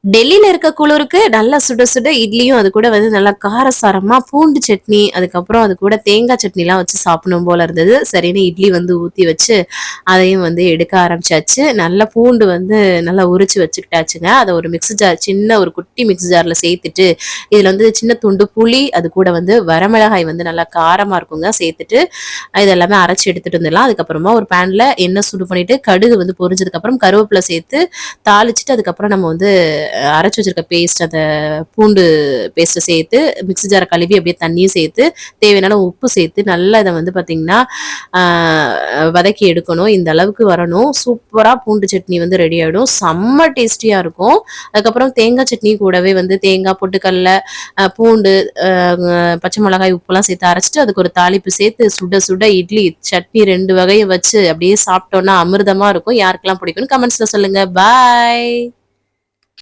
டெல்லியில இருக்க குளிருக்கு நல்லா சுட சுட இட்லியும், அது கூட வந்து நல்லா காரசாரமா பூண்டு சட்னி, அதுக்கப்புறம் அது கூட தேங்காய் சட்னிலாம் வச்சு சாப்பிடணும் போல இருந்தது. சரின்னு இட்லி வந்து ஊத்தி வச்சு, அதையும் வந்து எடுக்க ஆரம்பிச்சாச்சு. நல்லா பூண்டு வந்து நல்லா உரிச்சு வச்சுக்கிட்டாச்சுங்க. அத ஒரு மிக்ஸி ஜார் சின்ன ஒரு குட்டி மிக்ஸி ஜார்ல சேர்த்துட்டு, இதுல வந்து சின்ன துண்டு புளி, அது கூட வந்து வரமிளகாய் வந்து நல்லா காரமா இருக்குங்க சேர்த்துட்டு, இது எல்லாமே அரைச்சு எடுத்துட்டு வந்துடலாம். அதுக்கப்புறமா ஒரு பேன்ல எண்ணெய் சூடு பண்ணிட்டு, கடுகு வந்து பொரிஞ்சதுக்கப்புறம் கருவேப்பிலை சேர்த்து தாளிச்சுட்டு, அதுக்கப்புறம் நம்ம வந்து அரைச்சு வச்சிருக்க பேஸ்ட் அந்த பூண்டு பேஸ்ட்டை சேர்த்து மிக்ஸி ஜாரை கழுவி அப்படியே தண்ணியும் சேர்த்து தேவையான உப்பு சேர்த்து நல்லா இதை வந்து பார்த்தீங்கன்னா வதக்கி எடுக்கணும். இந்த அளவுக்கு வரணும். சூப்பராக பூண்டு சட்னி வந்து ரெடி ஆகிடும். செம்ம டேஸ்டியாக இருக்கும். அதுக்கப்புறம் தேங்காய் சட்னி கூடவே வந்து தேங்காய் பொட்டுக்கடல பூண்டு பச்சை மிளகாய் உப்புலாம் சேர்த்து அரைச்சிட்டு அதுக்கு ஒரு தாளிப்பு சேர்த்து சுட சுட இட்லி சட்னி 2 வகையை வச்சு அப்படியே சாப்பிட்டோன்னா அமிர்தமா இருக்கும். யாருக்கெல்லாம் பிடிக்கும்னு கமெண்ட்ஸ்ல சொல்லுங்க. பாய்.